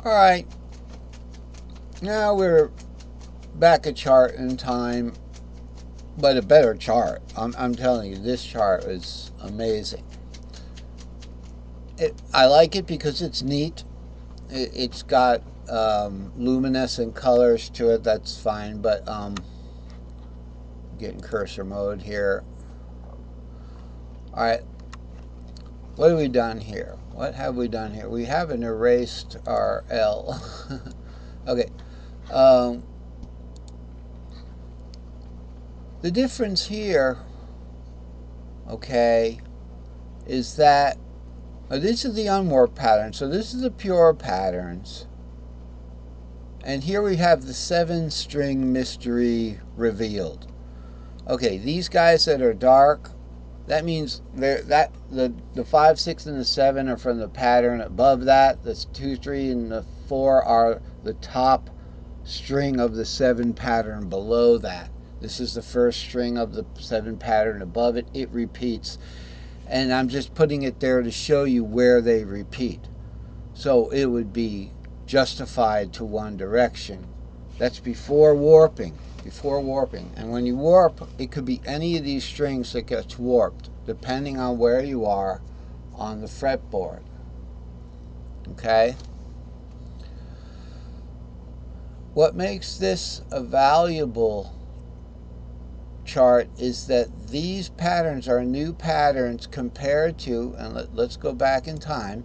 All right, now we're back a chart in time, but a better chart. I'm telling you, this chart is amazing. I like it because it's neat. It's got luminescent colors to it. That's fine, but getting cursor mode here. All right, what have we done here? What have we done here? We haven't erased our L. Okay. The difference here, okay, is that this is the unwarped pattern. So this is the pure patterns. And here we have the 7-string mystery revealed. Okay, these guys that are dark, that means the 5, 6, and the 7 are from the pattern above that. The 2, 3, and the 4 are the top string of the 7 pattern below that. This is the first string of the 7 pattern above it. It repeats. And I'm just putting it there to show you where they repeat. So it would be justified to one direction. That's before warping. Before warping. And when you warp, it could be any of these strings that gets warped, depending on where you are on the fretboard. Okay? What makes this a valuable chart is that these patterns are new patterns compared to, and let's go back in time.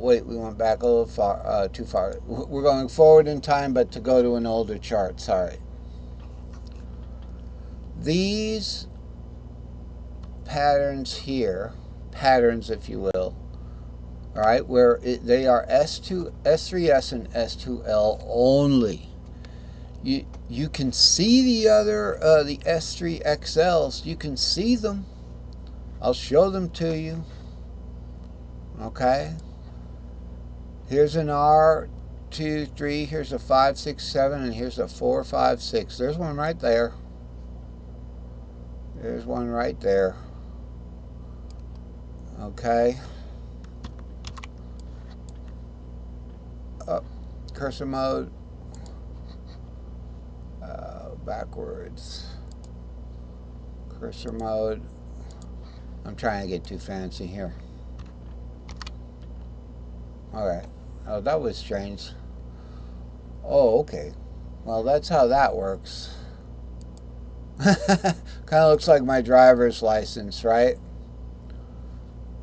Wait, we went back a little far, too far. We're going forward in time, but to go to an older chart, sorry. These patterns here, patterns if you will, all right, where they are S2, S3S and S2L only. You can see the other, the S3XLs, you can see them. I'll show them to you. Okay. Here's an R, 2, 3, here's a 5, 6, 7, and here's a 4, 5, 6. There's one right there. There's one right there. Okay. Up, cursor mode. Backwards. Cursor mode. I'm trying to get too fancy here. Alright. Oh, that was strange. Oh, okay. Well, that's how that works. Kind of looks like my driver's license, right?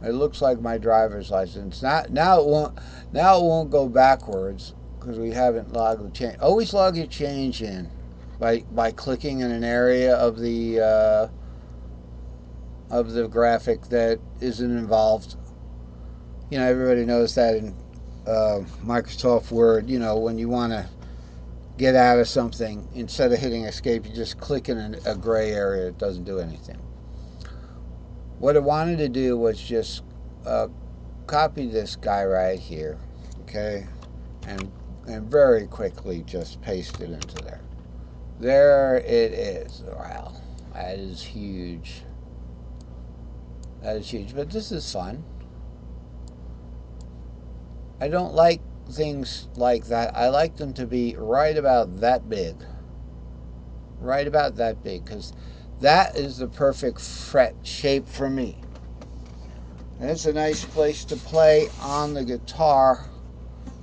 It looks like my driver's license. Now it won't go backwards because we haven't logged the change. Always log your change in by clicking in an area of the graphic that isn't involved. You know, everybody knows that in Microsoft Word. You know, when you want to get out of something, instead of hitting escape, you just click in a gray area. It doesn't do anything. What I wanted to do was just copy this guy right here, okay, and very quickly just paste it into there. There it is. Wow, that is huge. That is huge, but this is fun. I don't like things like that. I like them to be right about that big. Right about that big, because that is the perfect fret shape for me. And it's a nice place to play on the guitar.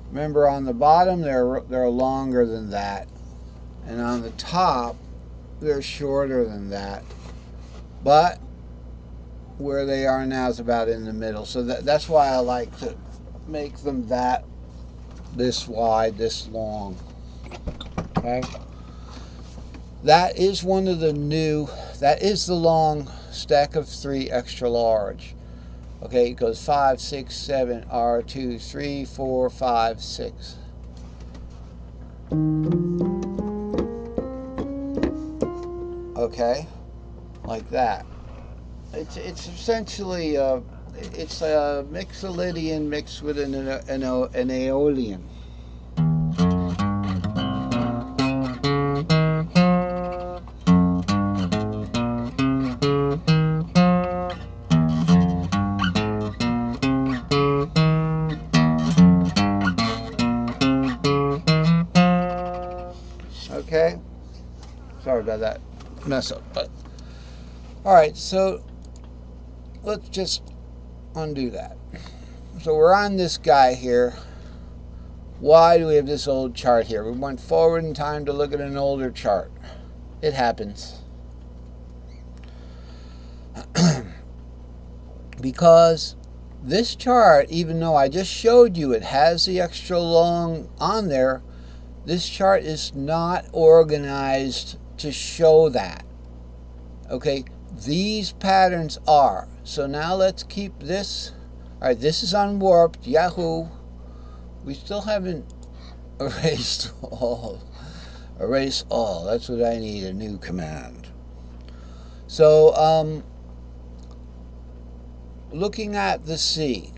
Remember, on the bottom they're longer than that, and on the top they're shorter than that. But where they are now is about in the middle. So that's why I like to make them this wide, this long. Okay. That is one of the new. That is the long stack of 3 extra large. Okay, it goes 5, 6, 7, R2, 3, 4, 5, 6. Okay, like that. It's essentially it's a Mixolydian mixed with an Aeolian. of that mess up. But all right, so let's just undo that. So we're on this guy here. Why do we have this old chart here? We went forward in time to look at an older chart. It happens. Because this chart, even though I just showed you it has the extra long on there, this chart is not organized to show that. Okay, these patterns are. So now let's keep this. All right, this is unwarped. Yahoo! We still haven't erased all. Erase all. That's what I need, a new command. So, looking at the C,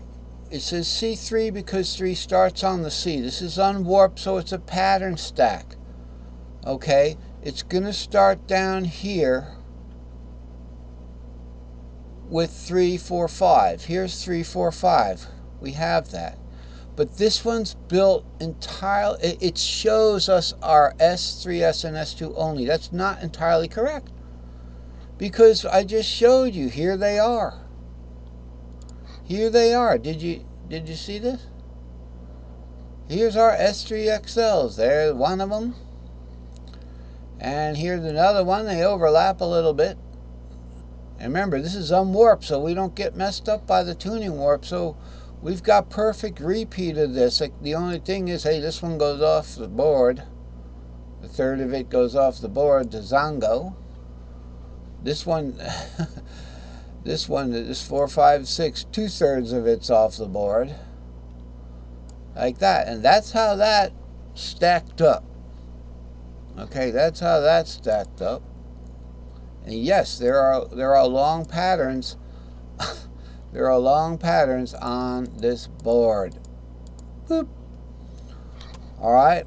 it says C3 because 3 starts on the C. This is unwarped, so it's a pattern stack. Okay, it's going to start down here with 3, 4, 5. Here's 3, 4, 5. We have that. But this one's built entirely, it shows us our S3S and S2 only. That's not entirely correct. Because I just showed you, here they are. Here they are. Did you see this? Here's our S3XLs. There's one of them. And here's another one. They overlap a little bit. And remember, this is unwarped, so we don't get messed up by the tuning warp. So we've got perfect repeat of this. Like, the only thing is, hey, this one goes off the board. A third of it goes off the board to Zongo. This one, this 4, 5, 6, 2/3 of it's off the board. Like that. And that's how that stacked up. Okay, that's how that stacked up. And yes, there are long patterns. There are long patterns on this board. Boop. All right.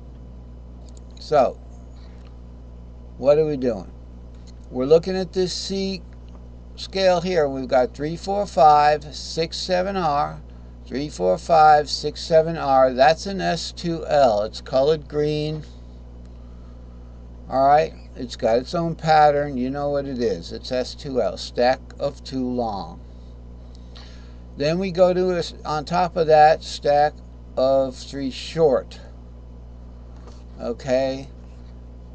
So, what are we doing? We're looking at this C scale here. We've got 3, 4, 5, 6, 7R. 3, 4, 5, 6, 7R. That's an S2L. It's colored green. All right. It's got its own pattern. You know what it is. It's S2L. Stack of 2 long. Then we go to, on top of that, stack of 3 short. Okay.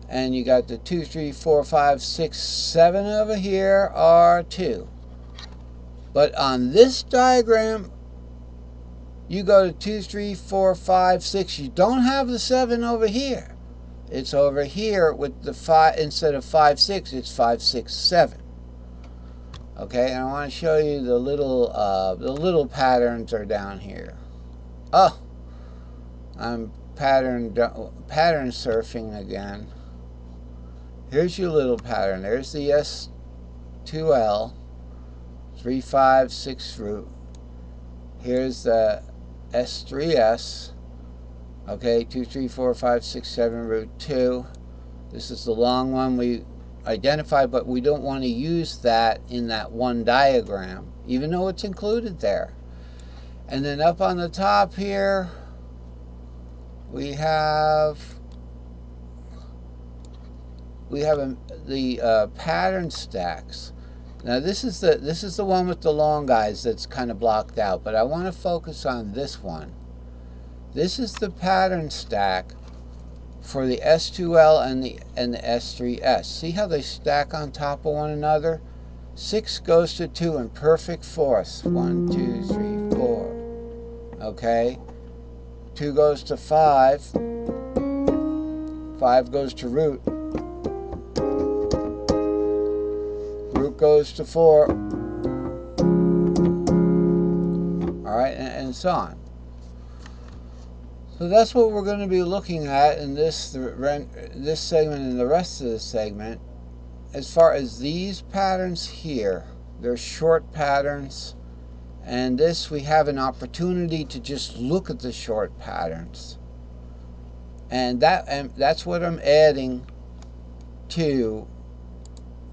And you got the 2, 3, 4, 5, 6, 7 over here are 2. But on this diagram, you go to 2, 3, 4, 5, 6. You don't have the 7 over here. It's over here with the 5. Instead of 5, 6, it's 5, 6, 7. Okay, and I want to show you the little patterns are down here. Oh, I'm pattern surfing again. Here's your little pattern. There's the S2L, 3, 5, 6 root. Here's the S3S. Okay, 2, 3, 4, 5, 6, 7 root 2. This is the long one we identified, but we don't want to use that in that one diagram, even though it's included there. And then up on the top here, we have the pattern stacks. Now this is the one with the long guys that's kind of blocked out, but I want to focus on this one. This is the pattern stack for the S2L and the S3S. See how they stack on top of one another? 6 goes to 2 in perfect fourths. 1, 2, 3, 4. Okay. 2 goes to 5. 5 goes to root. Root goes to 4. All right, and so on. So that's what we're going to be looking at in this segment and the rest of the segment. As far as these patterns here, they're short patterns, and this we have an opportunity to just look at the short patterns, and that's what I'm adding to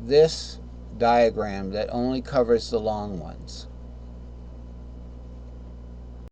this diagram that only covers the long ones.